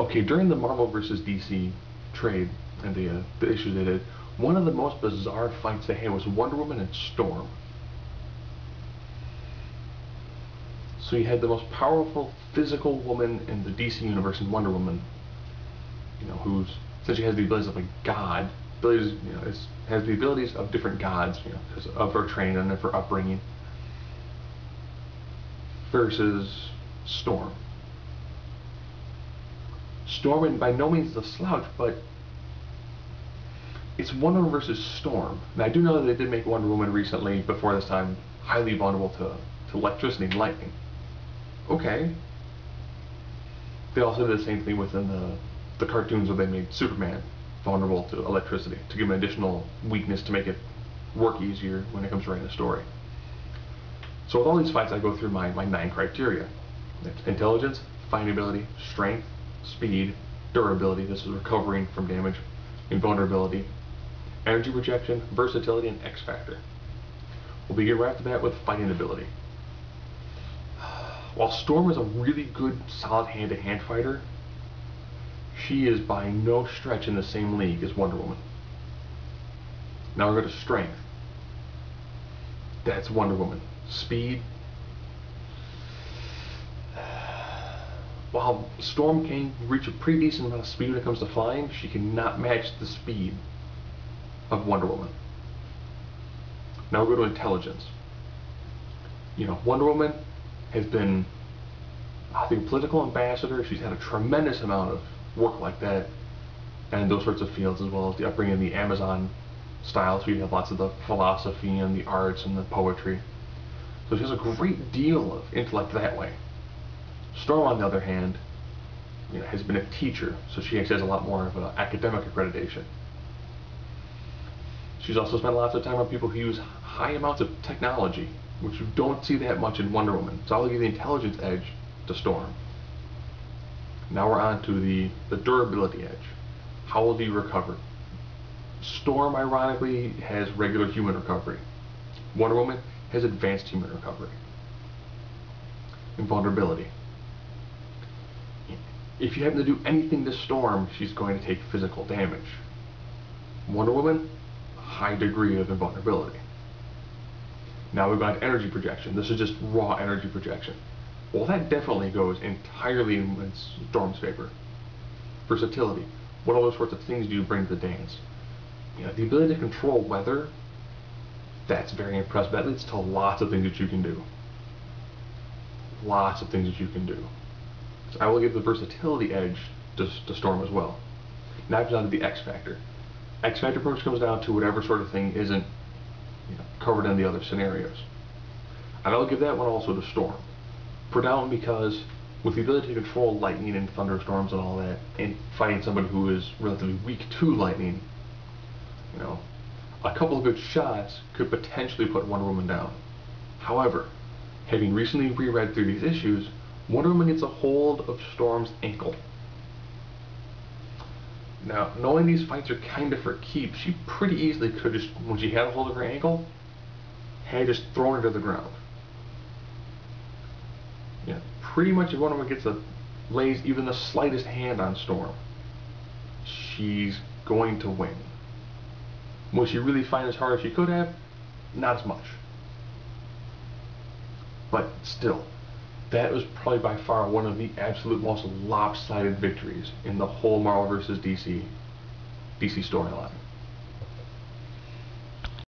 Okay, during the Marvel vs. DC trade and the issues they did, one of the most bizarre fights they had was Wonder Woman and Storm. So you had the most powerful physical woman in the DC universe in Wonder Woman, who's essentially has the abilities of a god, abilities, has the abilities of different gods, because of her training and of her upbringing, versus Storm. Storm, and by no means is a slouch, but it's Wonder Woman versus Storm. Now I do know that they did make Wonder Woman recently, before this time, highly vulnerable to electricity and lightning. Okay. They also did the same thing within the cartoons where they made Superman vulnerable to electricity, to give him an additional weakness to make it work easier when it comes to writing a story. So with all these fights, I go through my 9 criteria. It's intelligence, fighting ability, strength, speed, durability, this is recovering from damage, invulnerability, energy projection, versatility, and X factor. We'll begin right after that with fighting ability. While Storm is a really good, solid hand-to-hand fighter, she is by no stretch in the same league as Wonder Woman. Now we're going to strength. That's Wonder Woman. Speed. While Storm can reach a pretty decent amount of speed when it comes to flying, she cannot match the speed of Wonder Woman. Now we'll go to intelligence. Wonder Woman has been, I think, political ambassador. She's had a tremendous amount of work like that, and those sorts of fields, as well as the upbringing in the Amazon style, so you have lots of the philosophy and the arts and the poetry. So she has a great deal of intellect that way. Storm, on the other hand, has been a teacher, so she actually has a lot more of an academic accreditation. She's also spent lots of time on people who use high amounts of technology, which you don't see that much in Wonder Woman. So I'll give the intelligence edge to Storm. Now we're on to the durability edge. How will you recover? Storm, ironically, has regular human recovery. Wonder Woman has advanced human recovery. Invulnerability. If you happen to do anything to Storm, she's going to take physical damage. Wonder Woman, a high degree of invulnerability. Now we've got energy projection. This is just raw energy projection. Well, that definitely goes entirely in Storm's favor. Versatility. What other sorts of things do you bring to the dance? The ability to control weather, that's very impressive. That leads to lots of things that you can do. Lots of things that you can do. So I will give the versatility edge to Storm as well. Now it comes down to the X factor. X factor pretty much comes down to whatever sort of thing isn't covered in the other scenarios. And I'll give that one also to Storm. Predominantly because with the ability to control lightning and thunderstorms and all that, and fighting somebody who is relatively weak to lightning, a couple of good shots could potentially put Wonder Woman down. However, having recently reread through these issues, Wonder Woman gets a hold of Storm's ankle. Now, knowing these fights are kind of for keeps, she pretty easily could just, when she had a hold of her ankle, had just thrown her to the ground. Pretty much if Wonder Woman lays even the slightest hand on Storm, she's going to win. Will she really fight as hard as she could have? Not as much. But still, that was probably by far one of the absolute most lopsided victories in the whole Marvel vs. DC storyline.